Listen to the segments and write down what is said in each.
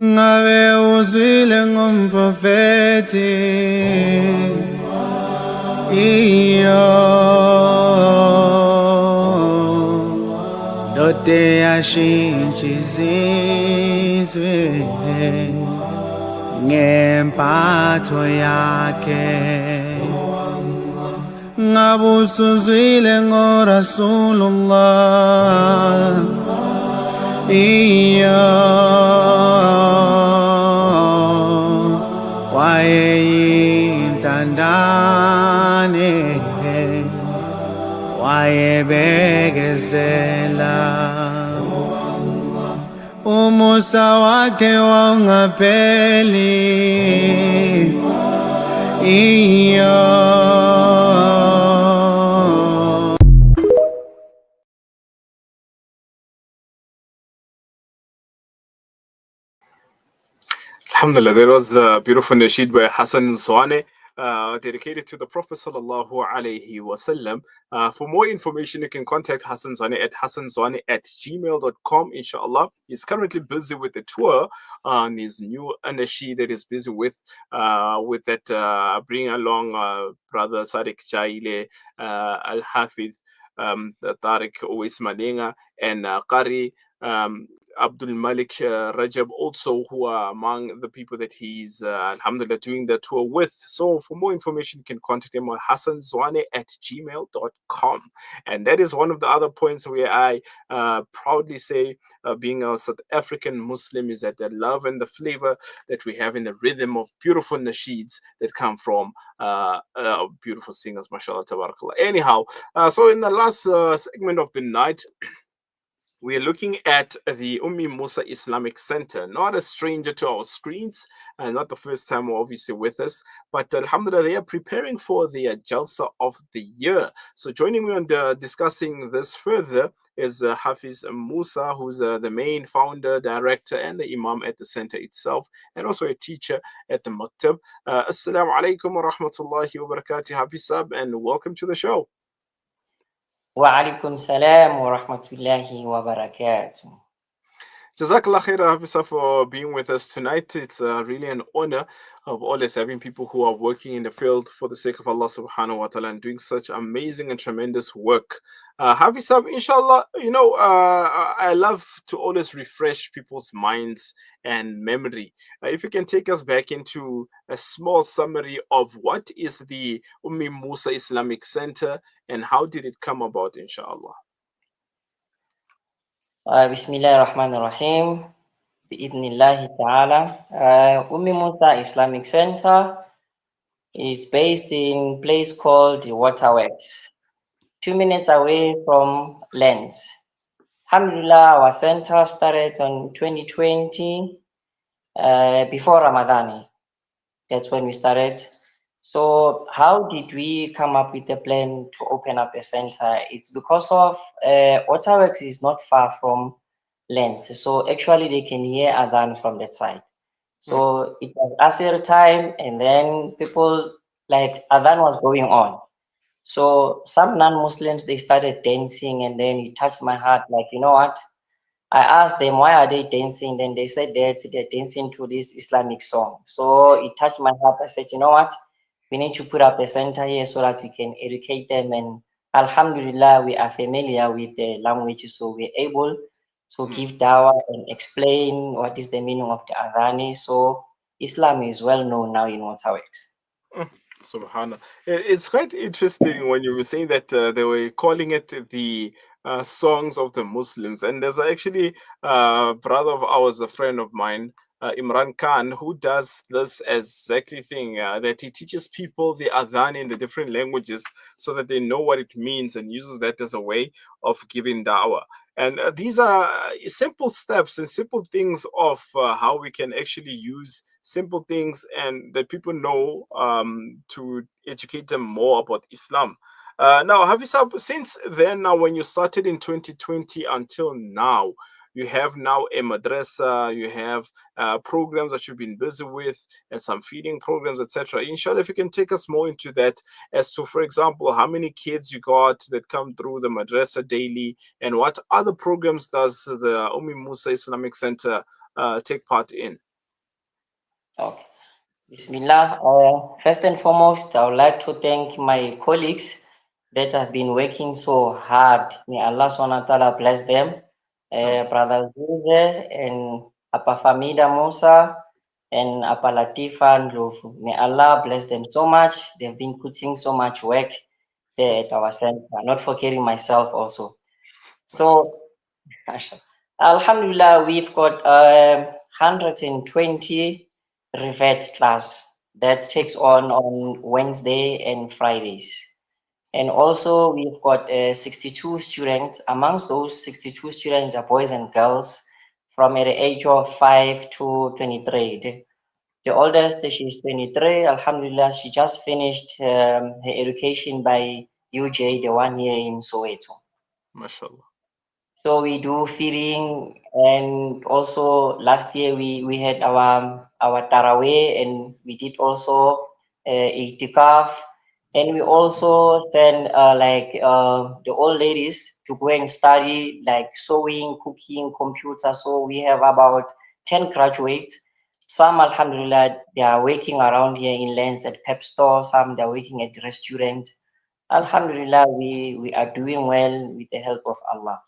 ngabe uzwile ngomprofeti iyo dote yashintsha izizwe ngempatho yakhe ngabe usuzwile ngoRasulullah iyo wayeyintandane wayebekezela umusa wakhe wangapheli iyo Alhamdulillah, there was a beautiful nasheed by Hassan Swane, dedicated to the Prophet sallallahu alaihi wasallam. For more information, you can contact Hassan Swane at hassanswane@gmail.com. Inshallah, he's currently busy with the tour on his new nasheed that he's busy with that bring along brother Sadiq Jaile, Al Hafid, Tariq Owais Malenga, and Qari. Abdul Malik Rajab also, who are among the people that he's alhamdulillah doing the tour with. So for more information, you can contact him on hassanswane@gmail.com. And that is one of the other points where I proudly say, being a South African Muslim, is that the love and the flavor that we have in the rhythm of beautiful nasheeds that come from beautiful singers, mashallah, tabarakallah. Anyhow, so in the last segment of the night, we are looking at the Moosa Islamic Center, not a stranger to our screens, and not the first time obviously with us, but alhamdulillah, they are preparing for the Jalsa of the year. So joining me on discussing this further is Hafiz Moosa, who's the main founder, director, and the imam at the center itself, and also a teacher at the maktab. Assalamu alaikum wa rahmatullahi wa barakatuh, Hafiz Sab, and welcome to the show. Wa alaikum salam wa rahmatullahi wa barakatuh. Jazakallah khair, Hafisa, for being with us tonight. It's really an honor of always having people who are working in the field for the sake of Allah subhanahu wa ta'ala and doing such amazing and tremendous work. Hafisa, inshallah, I love to always refresh people's minds and memory. If you can take us back into a small summary of what is the Moosa Islamic Center and how did it come about, inshallah. Bismillahirrahmanirrahim. Bi'idhnillahi ta'ala. Moosa Islamic Center is based in a place called the Waterworks, 2 minutes away from Lens. Alhamdulillah, our center started on 2020, before Ramadan. That's when we started. So how did we come up with a plan to open up a center? It's because of Waterworks is not far from Lens. So actually they can hear Adhan from that side. So it was Asr time, and then people, like, Adhan was going on. So some non-Muslims, they started dancing, and then it touched my heart, like, you know what? I asked them, why are they dancing? Then they said that they're dancing to this Islamic song. So it touched my heart. I said, you know what? We need to put up a center here so that we can educate them. And alhamdulillah, we are familiar with the language, so we're able to give dawah and explain what is the meaning of the adhani. So Islam is well known now in Waterworks. Subhanallah. It's quite interesting when you were saying that they were calling it the songs of the Muslims. And there's actually a brother of ours, a friend of mine, Imran Khan, who does this exactly thing, that he teaches people the adhan in the different languages so that they know what it means and uses that as a way of giving da'wah. And these are simple steps and simple things of how we can actually use simple things and that people know to educate them more about Islam. Now, Hafiz, since then, now when you started in 2020 until now, you have now a madrasa, you have programs that you've been busy with, and some feeding programs, etc. Inshallah, if you can take us more into that as to, for example, how many kids you got that come through the madrasa daily, and what other programs does the Moosa Islamic Center take part in? Okay. Bismillah. First and foremost, I would like to thank my colleagues that have been working so hard. May Allah subhanahu wa ta'ala bless them. Brother Zuze and Apa Famida Musa and Apa Latifa and Lufu. May Allah bless them so much. They've been putting so much work there at our center, not forgetting myself also. So, Alhamdulillah, we've got 120 revet class that takes on Wednesday and Fridays. And also we've got 62 students. Amongst those 62 students are boys and girls from the age of 5 to 23. The oldest, she's 23. Alhamdulillah, she just finished her education by UJ, the one here in Soweto. MashaAllah. So we do feeding, and also last year we had our taraweh, and we did also itikaf, and we also send the old ladies to go and study like sewing, cooking, computer. So we have about 10 graduates. Some, alhamdulillah, they are working around here in lands at pep store. Some they're working at restaurant. Alhamdulillah, we are doing well with the help of Allah.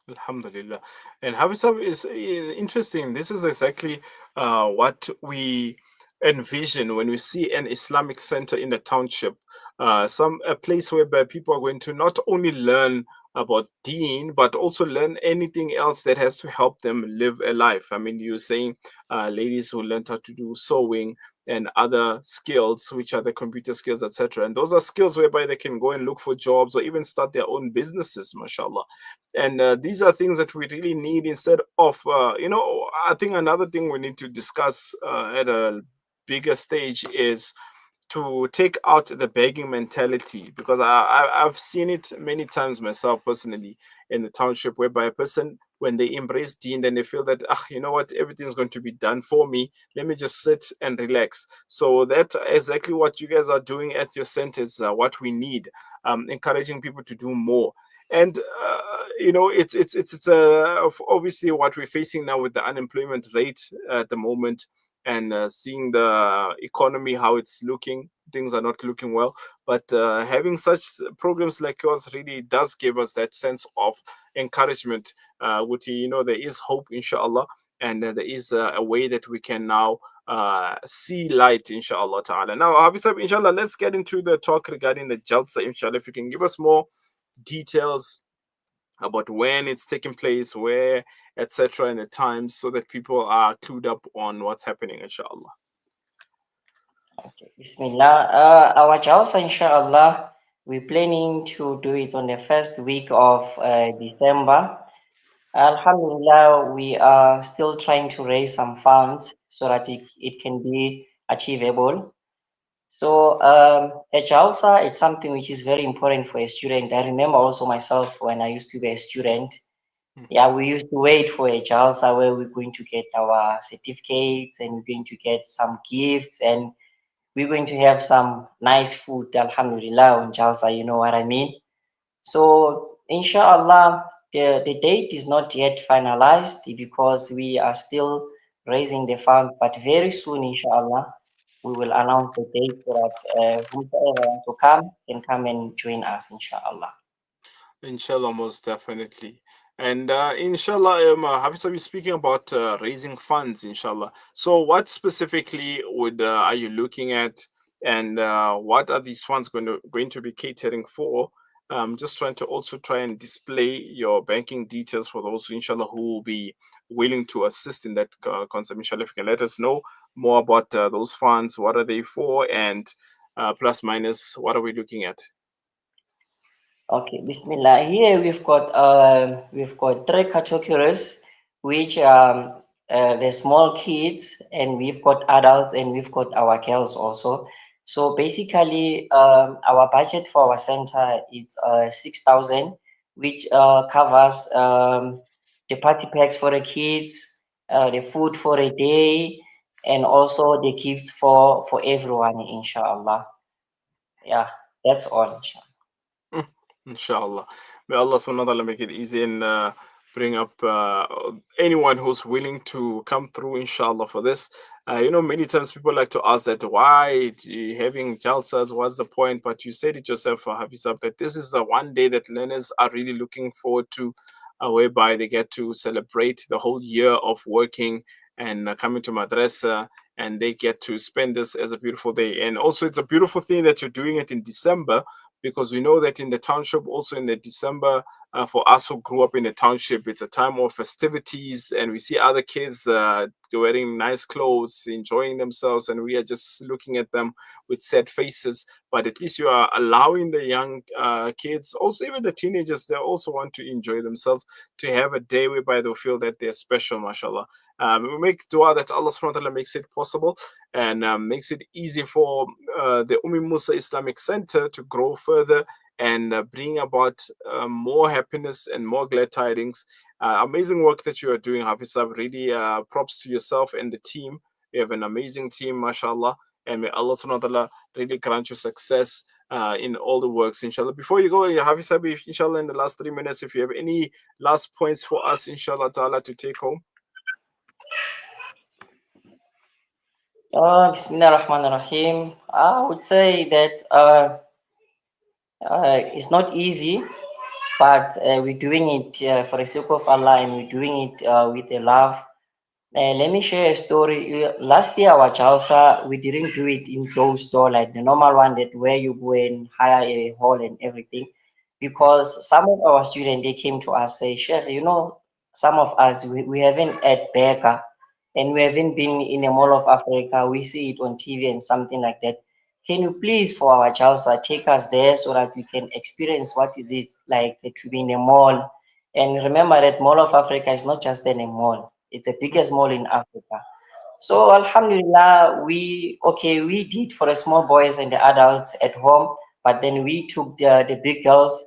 Alhamdulillah. And Habisab is interesting. This is exactly what we envision when we see an Islamic center in the township. A place whereby people are going to not only learn about deen, but also learn anything else that has to help them live a life. I mean, you're saying ladies who learned how to do sewing and other skills, which are the computer skills, etc. And those are skills whereby they can go and look for jobs or even start their own businesses, mashallah. And these are things that we really need instead of I think another thing we need to discuss at a bigger stage is to take out the begging mentality, because I've seen it many times myself personally in the township, whereby a person, when they embrace deen, then they feel that, ah, you know what, everything's going to be done for me, let me just sit and relax. So that exactly what you guys are doing at your center is what we need, encouraging people to do more. And it's obviously what we're facing now with the unemployment rate at the moment, and seeing the economy how it's looking, things are not looking well. But having such programs like yours really does give us that sense of encouragement. Wuti, there is hope, inshallah, and there is a way that we can now see light, inshallah ta'ala. Now, Habisab, inshallah, let's get into the talk regarding the Jalsa, inshallah. If you can give us more details about when it's taking place, where, etc., and the times, so that people are clued up on what's happening, inshallah. Okay, Bismillah. Our Jalsa, inshallah, we're planning to do it on the first week of December. Alhamdulillah, we are still trying to raise some funds so that it can be achievable. So, a Jalsa, it's something which is very important for a student. I remember also myself when I used to be a student. Yeah, we used to wait for a Jalsa where we're going to get our certificates and we're going to get some gifts and we're going to have some nice food, alhamdulillah, on Jalsa, you know what I mean? So, inshallah, the date is not yet finalized because we are still raising the fund, but very soon, inshallah, we will announce the date so that whoever wants to come can come and join us, inshallah. Inshallah, most definitely. And inshallah, Hafiz, are we speaking about raising funds, inshallah? So, what specifically would are you looking at, and what are these funds going to be catering for? Just trying to also try and display your banking details for those, inshallah, who will be willing to assist in that concept. Inshallah, if you can let us know more about those funds, what are they for, and plus minus, what are we looking at? Okay, Bismillah. Here we've got three categories, which the small kids, and we've got adults, and we've got our girls also. So basically, our budget for our center is 6,000, which covers the party packs for the kids, the food for a day, and also the gifts for everyone, inshallah. Yeah, that's all, inshallah. Mm, Inshallah. May Allah subhanahu wa ta'ala make it easy. And bring up anyone who's willing to come through, inshallah, for this. Many times people like to ask that why having jalsas, what's the point? But you said it yourself, Hafizab, that this is the one day that learners are really looking forward to, whereby they get to celebrate the whole year of working and coming to madrasa, and they get to spend this as a beautiful day. And also, it's a beautiful thing that you're doing it in December, because we know that in the township, also in the December, for us who grew up in the township, it's a time of festivities, and we see other kids wearing nice clothes, enjoying themselves, and we are just looking at them with sad faces. But at least you are allowing the young kids, also even the teenagers, they also want to enjoy themselves, to have a day whereby they feel that they're special, mashallah. We make dua that Allah subhanahu wa ta'ala makes it possible, and makes it easy for the Moosa Islamic Center to grow further, and bring about more happiness and more glad tidings. Amazing work that you are doing, Hafizab. Really props to yourself and the team. You have an amazing team, mashallah. And may Allah subhanahu wa ta'ala really grant you success in all the works, inshallah. Before you go, Hafizab, inshallah, in the last 3 minutes, if you have any last points for us, inshallah ta'ala, to take home. Bismillah ar-Rahman ar-Rahim. I would say that it's not easy, but we're doing it for the sake of Allah, and we're doing it with a love. Let me share a story. Last year, our Jalsa, we didn't do it in closed door like the normal one, that where you go and hire a hall and everything, because some of our students, they came to us, say, Sheikh, some of us, we haven't had burger, and we haven't been in a mall of Africa. We see it on TV and something like that. Can you please, for our Jalsa, take us there so that we can experience what is it like to be in a mall? And remember that Mall of Africa is not just in a mall, it's the biggest mall in Africa. So Alhamdulillah, we did for the small boys and the adults at home, but then we took the big girls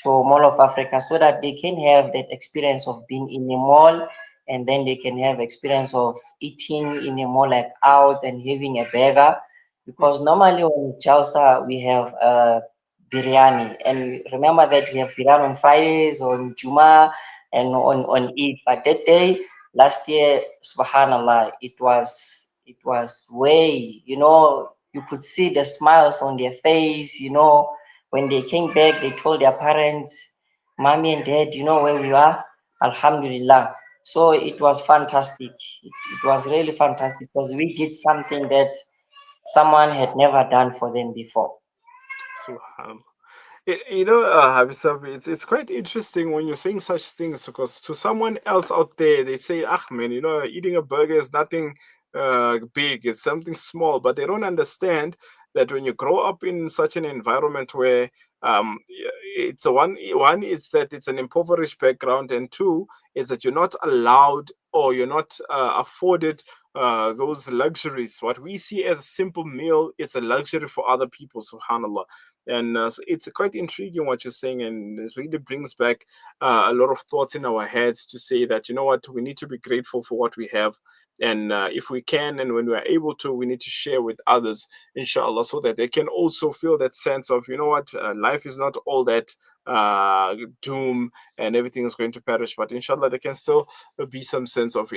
to Mall of Africa so that they can have that experience of being in a mall, and then they can have experience of eating in a mall, like out and having a burger. Because normally when it's Jalsa, we have biryani, and remember that we have biryani on Fridays, on Juma, and on Eid. But that day, last year, subhanallah, it was way, you could see the smiles on their face. When they came back, they told their parents, mommy and dad, where we are. Alhamdulillah. So it was fantastic. It was really fantastic, because we did something that someone had never done for them before. Subhanallah. Habisab, it's quite interesting when you're saying such things, because to someone else out there, they say, ah, man, eating a burger is nothing big, it's something small. But they don't understand that when you grow up in such an environment where it's one is that it's an impoverished background, and two is that you're not allowed, or you're not afforded those luxuries. What we see as a simple meal, it's a luxury for other people, subhanallah. And so it's quite intriguing what you're saying, and it really brings back a lot of thoughts in our heads to say that, what, we need to be grateful for what we have. And if we can, and when we are able to, we need to share with others, inshallah, so that they can also feel that sense of, what, life is not all that doom and everything is going to perish, but inshallah there can still be some sense of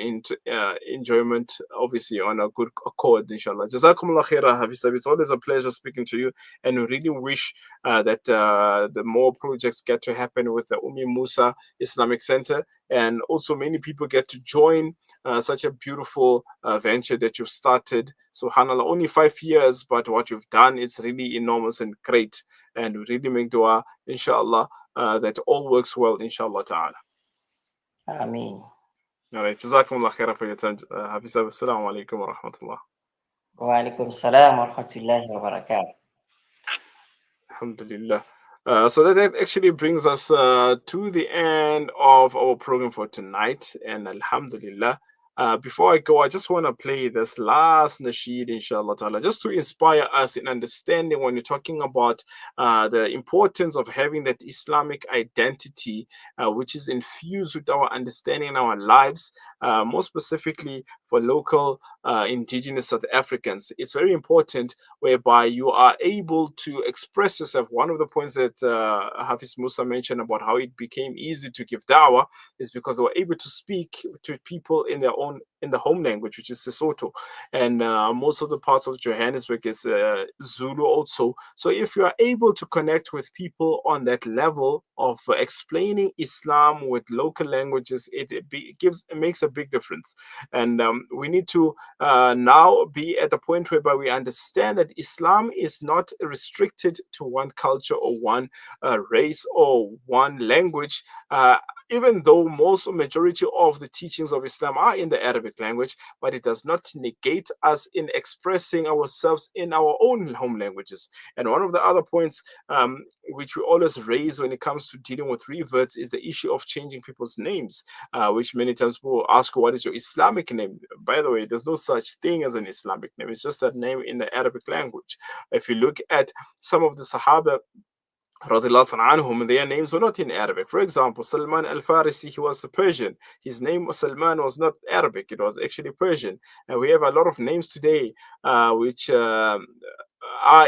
enjoyment, obviously on a good accord, inshallah. Jazakumullah khairah, Hafiz. It's always a pleasure speaking to you, and we really wish that the more projects get to happen with the Moosa Islamic Center, and also many people get to join such a beautiful venture that you've started. Subhanallah, only 5 years, but what you've done, it's really enormous and great. And we really make dua, inshallah, that all works well, inshallah ta'ala. Ameen. All right, jazakumullah khairan for your time, Hafiz. Assalamu alaikum wa rahmatullah. Wa alaikum salam wa rahmatullahi wa barakatuh. Alhamdulillah. So that actually brings us to the end of our program for tonight. And Alhamdulillah, Before I go, I just want to play this last nasheed, inshallah ta'ala, just to inspire us in understanding when you're talking about the importance of having that Islamic identity, which is infused with our understanding in our lives, more specifically for local indigenous South Africans. It's very important whereby you are able to express yourself. One of the points that Hafiz Moosa mentioned about how it became easy to give dawah is because they were able to speak to people in the home language, which is Sesotho, and most of the parts of Johannesburg is Zulu also. So if you are able to connect with people on that level of explaining Islam with local languages, it makes a big difference. And we need to now be at the point whereby we understand that Islam is not restricted to one culture or one race or one language. Even though most majority of the teachings of Islam are in the Arabic language, but it does not negate us in expressing ourselves in our own home languages. And one of the other points which we always raise when it comes to dealing with reverts is the issue of changing people's names, which many times people ask, what is your Islamic name? By the way, there's no such thing as an Islamic name. It's just a name in the Arabic language. If you look at some of the Sahaba, anhum, their names were not in Arabic. For example, Salman al-Farisi, he was a Persian. His name Salman was not Arabic, it was actually Persian. And we have a lot of names today which are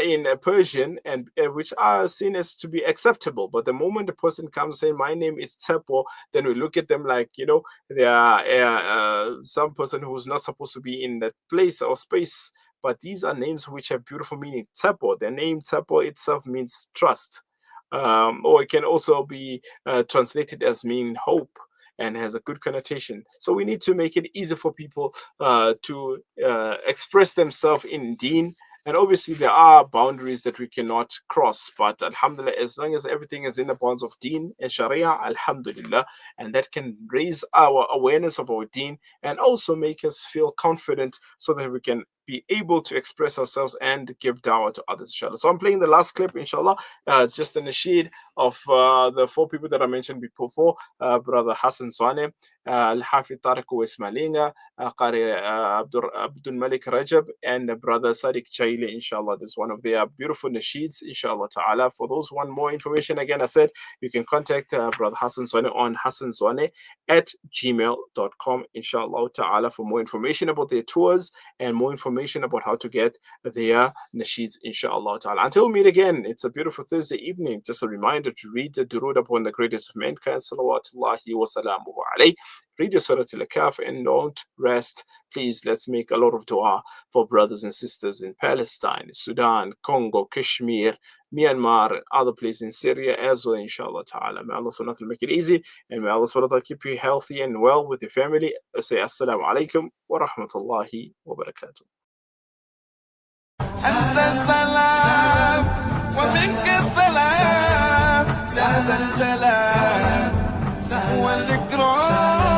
in Persian and which are seen as to be acceptable. But the moment a person comes saying, my name is Tsepo, then we look at them like, they are some person who's not supposed to be in that place or space. But these are names which have beautiful meaning. Tsepo, the name Tsepo itself means trust. Or it can also be translated as meaning hope and has a good connotation. So we need to make it easy for people to express themselves in deen. And obviously there are boundaries that we cannot cross, but alhamdulillah, as long as everything is in the bounds of deen and sharia, alhamdulillah, and that can raise our awareness of our deen and also make us feel confident so that we can be able to express ourselves and give dawah to others, inshallah. So I'm playing the last clip, inshallah. It's just a nasheed of the 4 people that I mentioned before, Brother Hassan Swane, Al-Hafid Tariq Ismailinga, Qari Abdul Malik Rajab, and Brother Sadiq Chaili, inshallah. This is one of their beautiful nasheeds, inshallah ta'ala. For those who want more information, again, I said, you can contact Brother Hassan Swane on hassanswane@gmail.com, inshallah ta'ala, for more information about their tours and more information about how to get their nasheeds, inshallah ta'ala. Until we meet again, it's a beautiful Thursday evening. Just a reminder to read the durood upon the greatest of mankind, salawatullahi wa salamuhu alayhi. Read your Surah Al-Kahf and don't rest. Please, let's make a lot of dua for brothers and sisters in Palestine, Sudan, Congo, Kashmir, Myanmar, and other places in Syria as well, inshallah ta'ala. May Allah subhanahu wa ta'ala make it easy, and may Allah subhanahu wa ta'ala keep you healthy and well with your family. I say assalamu alaikum wa rahmatullahi wa barakatuh. أنت السلام ومنك السلام يا ذا الجلال والإكرام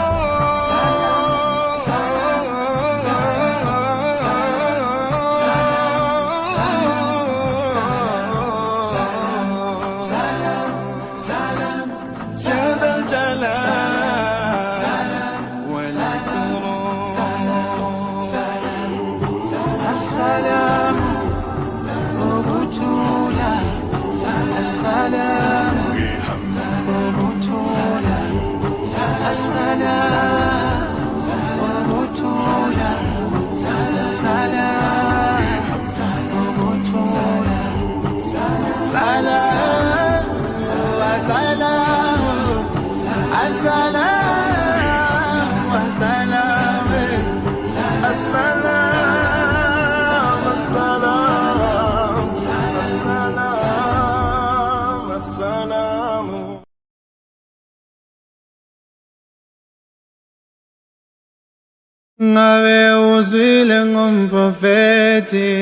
Ngabe uzwile ngomprofeti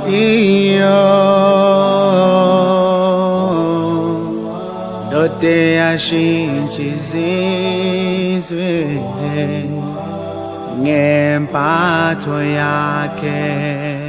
iyo dote yashintsha izizwe ngempatho yakhe.